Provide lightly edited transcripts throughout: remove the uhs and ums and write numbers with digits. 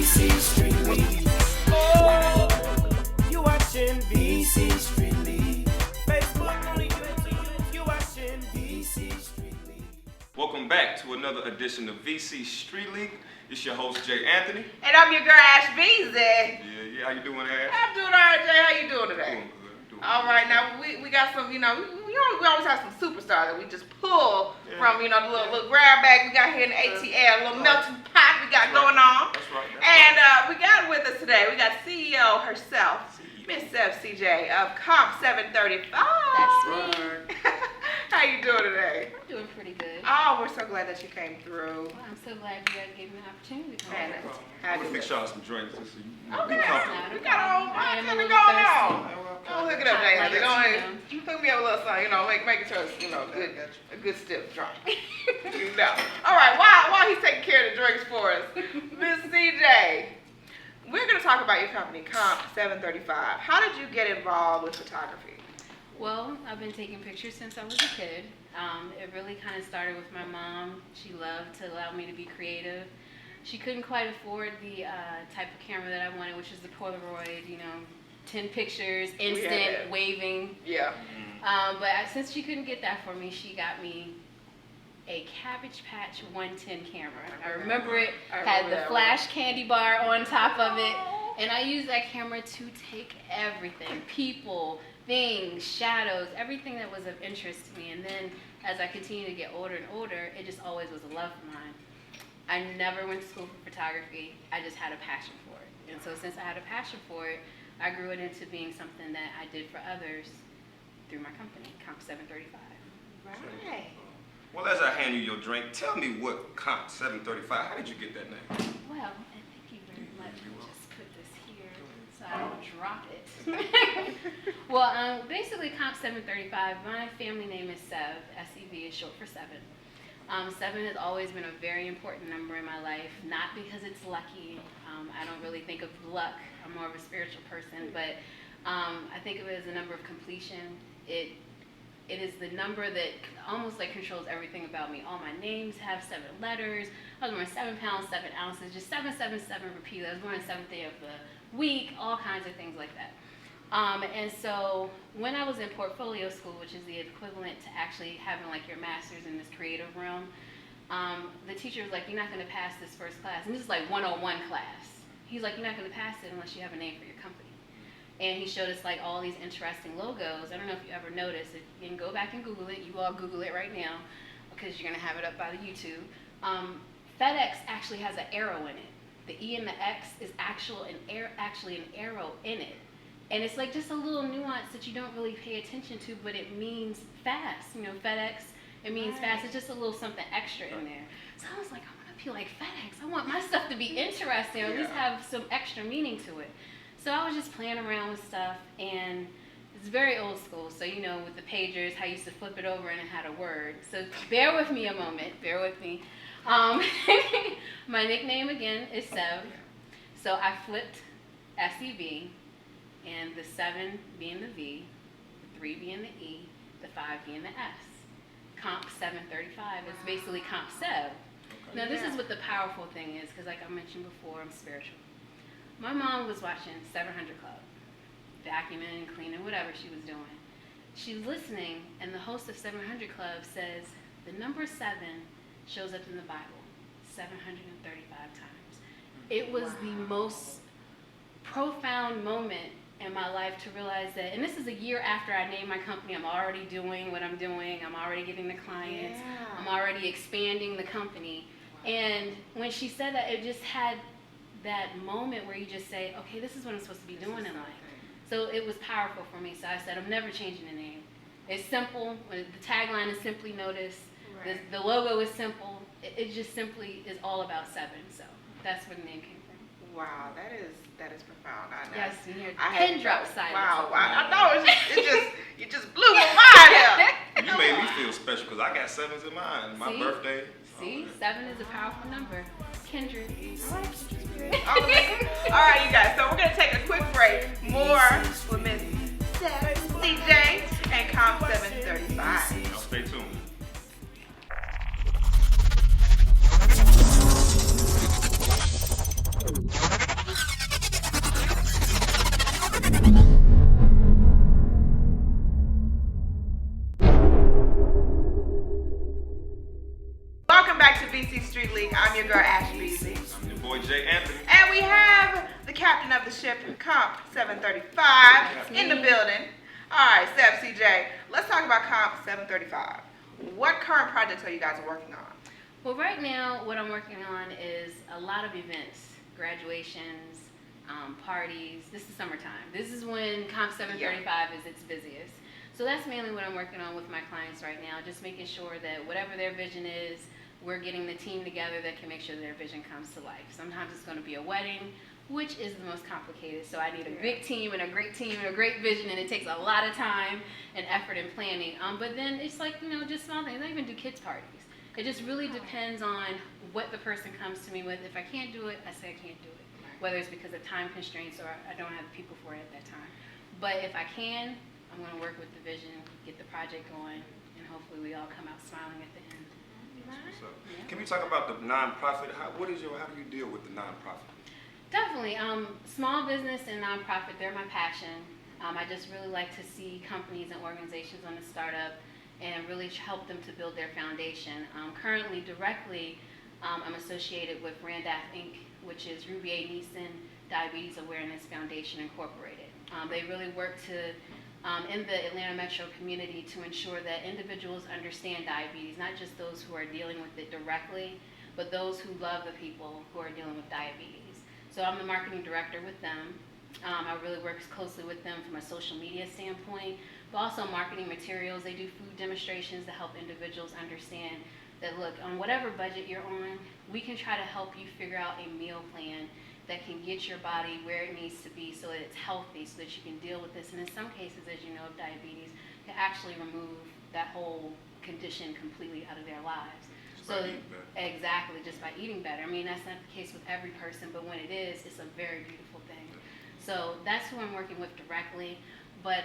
VC Street League. Oh, you watching VC Street League. Facebook on the YouTube, you watching VC Street League. Welcome back to another edition of VC Street League. It's your host, Jay Anthony. And I'm your girl, Ash Beasley. Yeah, how you doing, Ash? I'm doing all right, Jay. How you doing today? Doing good. All right, now we got some, we always have some superstars that we just pull from, the little grab bag we got here in the ATL, a little melting pot we got going on. That's right. And we got with us today, we got CEO herself, Miss SEV CJ of Comp 735. That's me. How you doing today? I'm doing pretty good. Oh, we're so glad that you came through. Well, I'm so glad you guys gave me an opportunity to come. Man, here. how I'm do going to fix you? y'all some drinks just so you Okay, be comfortable. we got a whole I am a lot little going thirsty. on. Go hook it up, Jay. Chocolate, Go ahead. you know. Hook me up a little something, making sure it's, a good stiff drink. All right, while he's taking care of the drinks for us, Miss CJ, we're going to talk about your company, Comp 735. How did you get involved with photography? Well, I've been taking pictures since I was a kid. It really kind of started with my mom. She loved to allow me to be creative. She couldn't quite afford the type of camera that I wanted, which is the Polaroid, 10 pictures, instant, waving. Yeah. Since she couldn't get that for me, she got me a Cabbage Patch 110 camera. I remember it had the flash candy bar on top of it, and I used that camera to take everything, people, things, shadows, everything that was of interest to me. And then as I continued to get older and older, it just always was a love of mine. I never went to school for photography. I just had a passion for it. And so since I had a passion for it, I grew it into being something that I did for others through my company, Comp 735. Right. Well, as I hand you your drink, tell me what Comp 735, how did you get that name? Well, and thank you very much. I'll just put this here so I don't drop it. Well, basically Comp 735, my family name is SEV. SEV is short for 7. 7 has always been a very important number in my life, not because it's lucky. I don't really think of luck. I'm more of a spiritual person, but I think of it as a number of completion. It is the number that almost like controls everything about me. All my names have 7 letters. I was born 7 pounds, 7 ounces, just 777 repeated. I was born on the 7th day of the week, all kinds of things like that. And so when I was in portfolio school, which is the equivalent to actually having like your master's in this creative realm, the teacher was like, you're not going to pass this first class. And this is like 101 class. He's like, you're not going to pass it unless you have a name for your company. And he showed us like all these interesting logos. I don't know if you ever noticed. If you can go back and Google it. You all Google it right now because you're going to have it up by the YouTube. FedEx actually has an arrow in it. The E and the X is actually an arrow in it. And it's like just a little nuance that you don't really pay attention to, but it means fast. FedEx, it means fast. It's just a little something extra in there. So I was like, I want to be like FedEx. I want my stuff to be interesting, or at least have some extra meaning to it. So I was just playing around with stuff, and it's very old school. So, with the pagers, I used to flip it over and it had a word. So bear with me a moment. Bear with me. My nickname, again, is SEV. So I flipped SEV, and the 7 being the V, the 3 being the E, the 5 being the S. Comp 735 is basically Comp SEV. Now, this is what the powerful thing is, because like I mentioned before, I'm spiritual. My mom was watching 700 Club, vacuuming, cleaning, whatever she was doing. She's listening, and the host of 700 Club says, the number 7 shows up in the Bible 735 times. It was the most profound moment in my life to realize that, and this is a year after I named my company. I'm already doing what I'm doing. I'm already getting the clients. I'm already expanding the company. And when she said that, it just had that moment where you just say, okay, this is what I'm supposed to be doing in life. So it was powerful for me. So I said, I'm never changing the name. It's simple. The tagline is simply notice. The logo is simple. It just simply is all about 7. So that's where the name came from. Wow, that is profound. I know. Yes, and your pin drop silence. Wow, I know. You just blew my mind up. You made me feel special because I got 7s in mine. My birthday. See, 7 is a powerful number. Kindred. All right, you guys. So we're gonna take a quick break. More with Miss CJ and Comp 735. Now stay tuned. Comp 735 in the building. All right, Steph, CJ, let's talk about Comp 735. What current projects are you guys working on? Well, right now, what I'm working on is a lot of events, graduations, parties. This is summertime. This is when Comp 735 is its busiest. So that's mainly what I'm working on with my clients right now, just making sure that whatever their vision is, we're getting the team together that can make sure their vision comes to life. Sometimes it's going to be a wedding, which is the most complicated. So I need a big team and a great vision, and it takes a lot of time and effort and planning. But then it's like, just small things. I even do kids parties. It just really depends on what the person comes to me with. If I can't do it, I say I can't do it, whether it's because of time constraints or I don't have the people for it at that time. But if I can, I'm going to work with the vision, get the project going, and hopefully we all come out smiling at the end. So, can we talk about the nonprofit? How do you deal with the nonprofit? Definitely. Small business and nonprofit, they're my passion. I just really like to see companies and organizations on the startup and really help them to build their foundation. Currently, directly, I'm associated with Randolph Inc., which is Ruby A. Neeson Diabetes Awareness Foundation Incorporated. They really work to in the Atlanta metro community to ensure that individuals understand diabetes, not just those who are dealing with it directly, but those who love the people who are dealing with diabetes. So I'm the marketing director with them. I really work closely with them from a social media standpoint, but also marketing materials. They do food demonstrations to help individuals understand that, look, on whatever budget you're on, we can try to help you figure out a meal plan that can get your body where it needs to be so that it's healthy, so that you can deal with this. And in some cases, as you know, of diabetes, can actually remove that whole condition completely out of their lives. Exactly, just by eating better. I mean, that's not the case with every person, but when it is, it's a very beautiful thing. So that's who I'm working with directly. But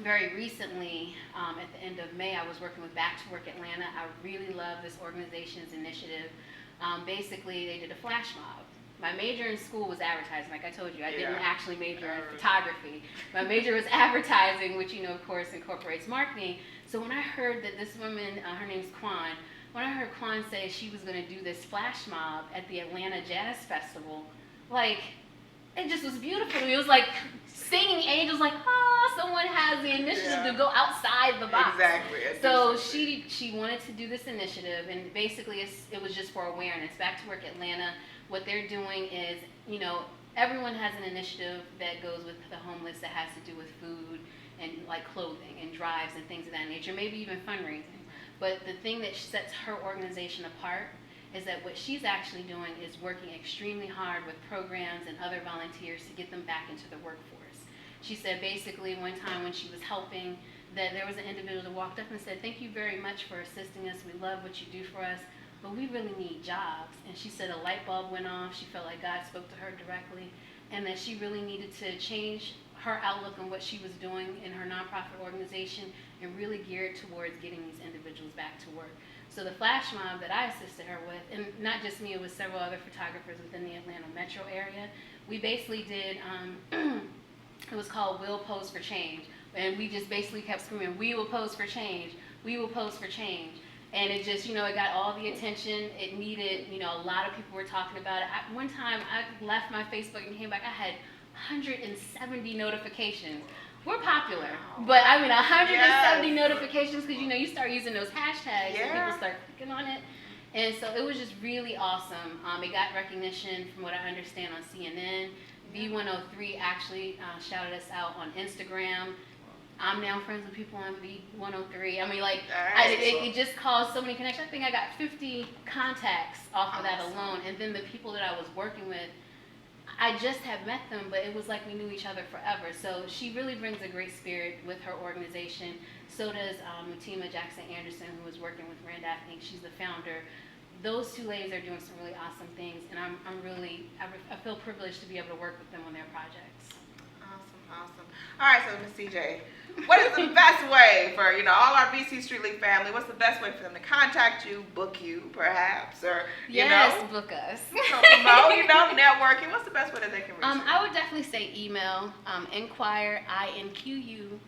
very recently, at the end of May, I was working with Back to Work Atlanta. I really love this organization's initiative. Basically, they did a flash mob. My major in school was advertising, like I told you. I didn't actually major in photography. My major was advertising, which, of course, incorporates marketing. So when I heard that this woman, her name's Quan, when I heard Quan say she was going to do this flash mob at the Atlanta Jazz Festival, it just was beautiful to me. It was like singing angels, someone has the initiative to go outside the box. Exactly. So she wanted to do this initiative, and basically it was just for awareness. Back to Work Atlanta, what they're doing is, everyone has an initiative that goes with the homeless that has to do with food and clothing and drives and things of that nature, maybe even fundraising. But the thing that sets her organization apart is that what she's actually doing is working extremely hard with programs and other volunteers to get them back into the workforce. She said basically one time when she was helping that there was an individual that walked up and said, "Thank you very much for assisting us. We love what you do for us, but we really need jobs." And she said a light bulb went off. She felt like God spoke to her directly, and that she really needed to change her outlook on what she was doing in her nonprofit organization and really geared towards getting these individuals back to work. So the flash mob that I assisted her with, and not just me, it was several other photographers within the Atlanta metro area, we basically did, it was called We'll Pose for Change. And we just basically kept screaming, "We will pose for change, we will pose for change." And it just, it got all the attention it needed. A lot of people were talking about it. One time I left my Facebook and came back, I had 170 notifications. We're popular, but 170 notifications because you start using those hashtags and people start clicking on it, and so it was just really awesome. It got recognition from what I understand on CNN. V103 actually shouted us out on Instagram. I'm now friends with people on V103. It just caused so many connections. I think I got 50 contacts off of that alone, and then the people that I was working with, I just had met them, but it was like we knew each other forever. So she really brings a great spirit with her organization. So does Mutima Jackson-Anderson, who was working with Randolph Inc. She's the founder. Those two ladies are doing some really awesome things, and I feel privileged to be able to work with them on their projects. Awesome. All right, so Ms. CJ, what is the best way for all our VC Street League family? What's the best way for them to contact you, book you, perhaps, or book us. promote, networking? What's the best way that they can reach you? I would definitely say email inquire INQUIRE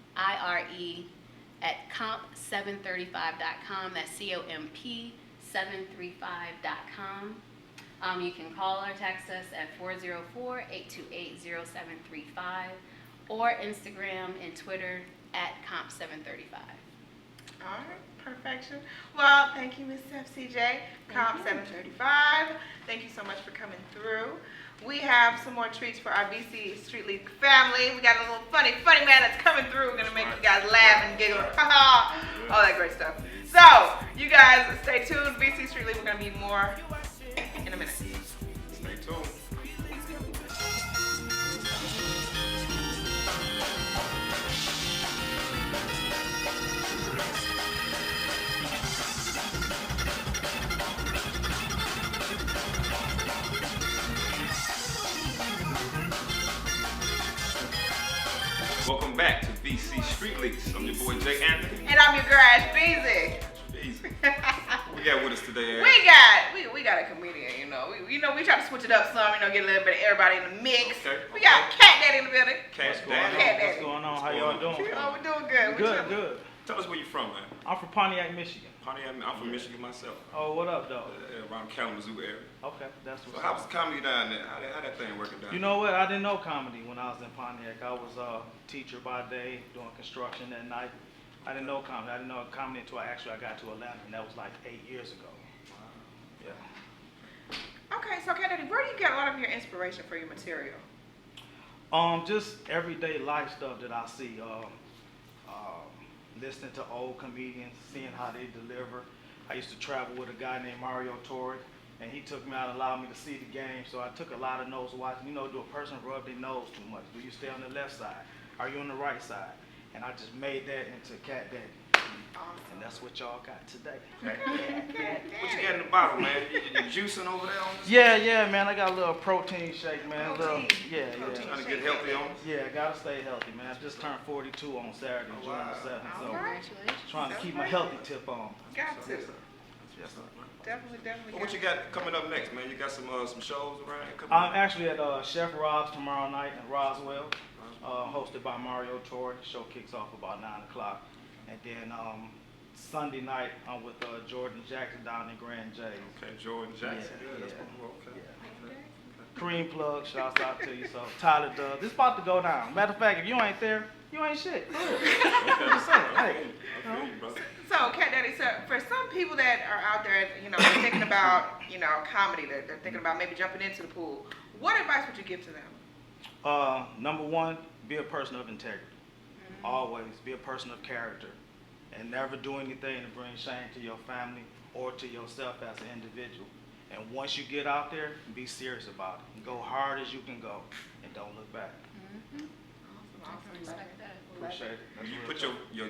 at comp735.com. That's COMP735.com. You can call or text us at 404-828-0735 or Instagram and Twitter at Comp735. All right, perfection. Well, thank you, Ms. FCJ, Comp735. Thank you so much for coming through. We have some more treats for our VC Street League family. We got a little funny man that's coming through. We're going to make you guys laugh and giggle. All that great stuff. So, you guys stay tuned. VC Street League, we're going to need more in a minute. Stay tuned. Welcome back to VC Street Leaks. I'm your boy Jay Anthony. And I'm your girl, Ash Beezy. Easy. What we got with us today, Ash? We got a comedian, we try to switch it up some, get a little bit of everybody in the mix. Okay. We got Catdaddy in the building. Catdaddy. What's going on? How y'all doing? Oh, we're doing good. Good. Tell us where you from, man. I'm from Pontiac, Michigan. Pontiac, I'm from Michigan myself. Oh, what up, though? Around Kalamazoo area. Okay, that's So what's how was up. comedy down there? How that thing working down You know what? I didn't know comedy when I was in Pontiac. I was a teacher by day, doing construction at night. I didn't know comedy. I didn't know comedy until I got to Atlanta, and that was like 8 years ago. Yeah. Okay, so Catdaddy, where do you get a lot of your inspiration for your material? Just everyday life stuff that I see. Listening to old comedians, seeing how they deliver. I used to travel with a guy named Mario Torre, and he took me out and allowed me to see the game. So I took a lot of nose watching. Do a person rub their nose too much? Do you stay on the left side? Are you on the right side? And I just made that into Catdaddy. Awesome. And that's what y'all got today. What you got in the bottle, man? You juicing over there on this? Yeah, man. I got a little protein shake, man. Protein. Trying to get healthy on us? Yeah, gotta stay healthy, man. I just turned 42 on Saturday, June the 7th. So Congratulations. trying to keep my healthy tip on. Got to. Yes, sir. Definitely What got you got coming up next, man? You got some shows around here coming I'm up? actually at Chef Rob's tomorrow night in Roswell, hosted by Mario Torre. The show kicks off about 9 o'clock. And then Sunday night, I'm with Jordan Jackson down in Grand J. Okay, Jordan Jackson. Yeah, That's yeah. cool. Okay. Cream plug, shouts out to you. So Tyler Doug, this about to go down. Matter of fact, if you ain't there, you ain't shit. Okay. Just saying, hey. I feel you, brother. So, Catdaddy, so for some people that are out there, they're thinking about, comedy, they're thinking about maybe jumping into the pool, what advice would you give to them? Number one, be a person of integrity. Always be a person of character. And never do anything to bring shame to your family or to yourself as an individual. And once you get out there, be serious about it. And go hard as you can go, and don't look back. Definitely respect that. Appreciate it. That's You real put talk. your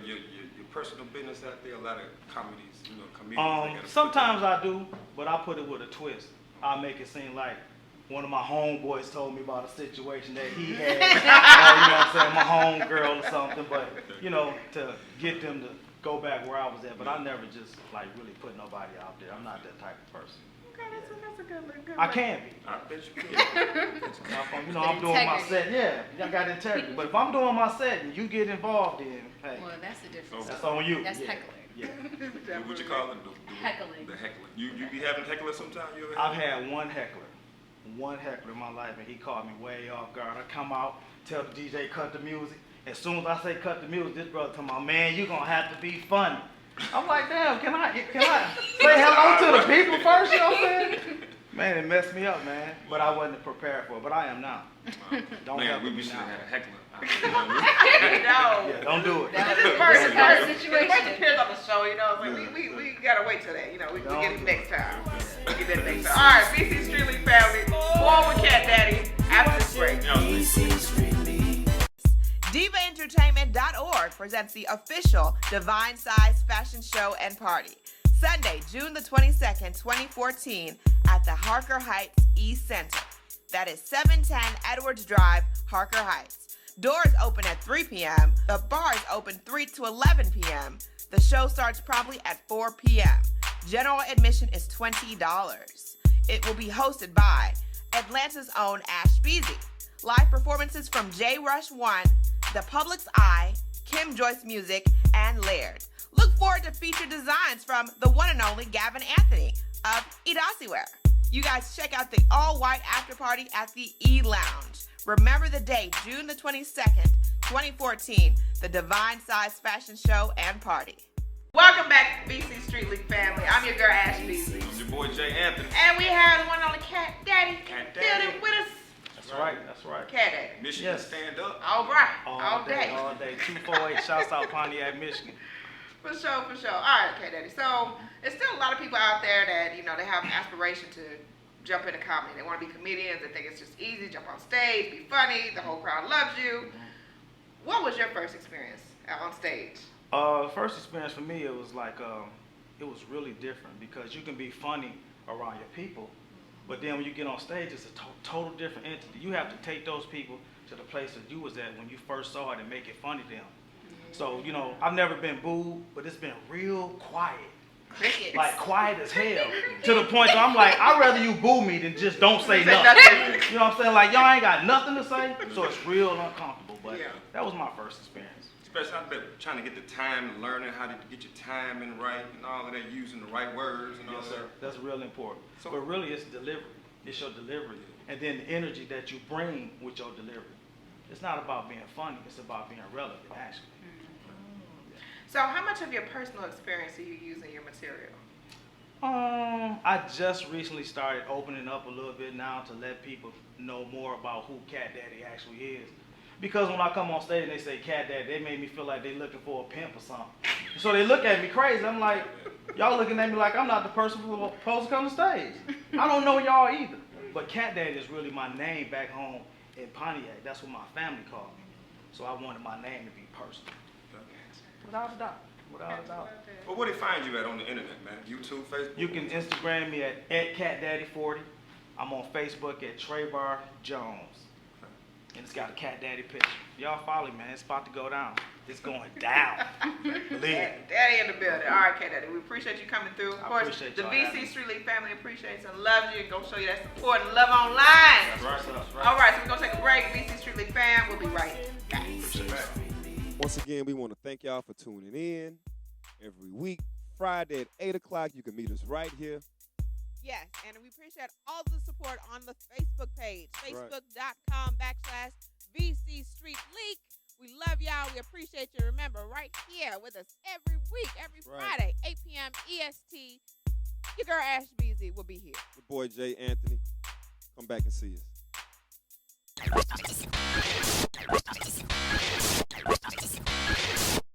personal business out there. A lot of comedians, comedians. they gotta put Sometimes I do, but I put it with a twist. I make it seem like one of my homeboys told me about a situation that he had, my homegirl or something, but, to get them to go back where I was at. But I never just, really put nobody out there. I'm not that type of person. Okay, that's a good look. I can be. I bet you can. I'm doing my Integrity. set. Yeah, I got integrity. But if I'm doing my set and you get involved in, hey, Well, that's the difference. that's on you. That's Yeah. heckling. Yeah. What you call it? Heckling. The heckling. You be having hecklers sometimes? You ever I've had one heckler in my life, and he caught me way off guard. I come out, tell the DJ cut the music. As soon as I say cut the music, this brother talking about, man, you gonna have to be funny. I'm like, damn, can I say hello to the people first? You know what I'm saying? Man, it messed me up, man. But I wasn't prepared for it. But I am now. Don't Man, help we me should now. have had a heckler. No. Yeah, don't do it. That's That's first the kind of It situation. appears on the show, it's like we gotta wait till that, we get it next time. We get that next time. All right, BC Street League family, more with Catdaddy after this break. VC Street League. DivaEntertainment.org presents the official Divine Size Fashion Show and Party, Sunday, June the 22nd, 2014, at the Harker Heights East Center. That is 710 Edwards Drive, Harker Heights. Doors open at 3 p.m. The bars open 3 to 11 p.m. The show starts promptly at 4 p.m. General admission is $20. It will be hosted by Atlanta's own Ash Beezy. Live performances from J Rush 1, The Public's Eye, Kim Joyce Music, and Laird. Look forward to featured designs from the one and only Gavin Anthony of Idasiwear. You guys check out the all-white after party at the E Lounge. Remember the date, June the 22nd, 2014, the Divine Size Fashion Show and Party. Welcome back, VC Street League family. I'm your girl, Ash Beasley. It's your boy Jay Anthony. And we have the one on the Catdaddy. Catdaddy. Building with us. That's right. That's right. Catdaddy. Michigan Yes. stand up. All right. All day. 248. Shouts out Pontiac, Michigan. For sure. All right, Catdaddy. So, there's still a lot of people out there that, they have an aspiration to jump into comedy. They want to be comedians. They think it's just easy, jump on stage, be funny, the whole crowd loves you. What was your first experience on stage? First experience for me, it was like, it was really different because you can be funny around your people, but then when you get on stage, it's a total different entity. You have to take those people to the place that you was at when you first saw it and make it funny to them. So, I've never been booed, but it's been real quiet. Crickets. Like quiet as hell. To the point that I'm like, I'd rather you boo me than just don't say nothing. You know what I'm saying? Like, y'all ain't got nothing to say, so it's real uncomfortable. But that was my first experience. Especially out there trying to get the time, learning how to get your timing right and all of that, using the right words and all Yes, that. sir. That's real important. So- But really, it's delivery. It's your delivery. And then the energy that you bring with your delivery. It's not about being funny. It's about being relevant, actually. So how much of your personal experience do you use in your material? I just recently started opening up a little bit now to let people know more about who Catdaddy actually is. Because when I come on stage and they say Catdaddy, they make me feel like they're looking for a pimp or something. So they look at me crazy. I'm like, y'all looking at me like I'm not the person who's supposed to come to stage. I don't know y'all either. But Catdaddy is really my name back home in Pontiac. That's what my family called me. So I wanted my name to be personal. Without a doubt. Without a doubt. But where they find you at on the internet, man? YouTube, Facebook? You can Instagram me at CatDaddy40. I'm on Facebook at Trayvar Jones. And it's got a Catdaddy picture. Y'all follow me, man. It's about to go down. It's going down. Believe it. Daddy in the building. All right, Catdaddy. We appreciate you coming through. Of I course, appreciate the y'all having VC me. Street League family appreciates and loves you and gonna show you that support and love online. That's right. All right, so we're gonna take a break. VC Street League fam, we'll be right back. Once again, we want to thank y'all for tuning in every week. Friday at 8 o'clock, you can meet us right here. Yes, and we appreciate all the support on the Facebook page, facebook.com/VC Street League. We love y'all. We appreciate you. Remember, right here with us every week, every Friday, 8 p.m. EST. Your girl, Ash Beasley, will be here. Your boy, Jay Anthony. Come back and see us.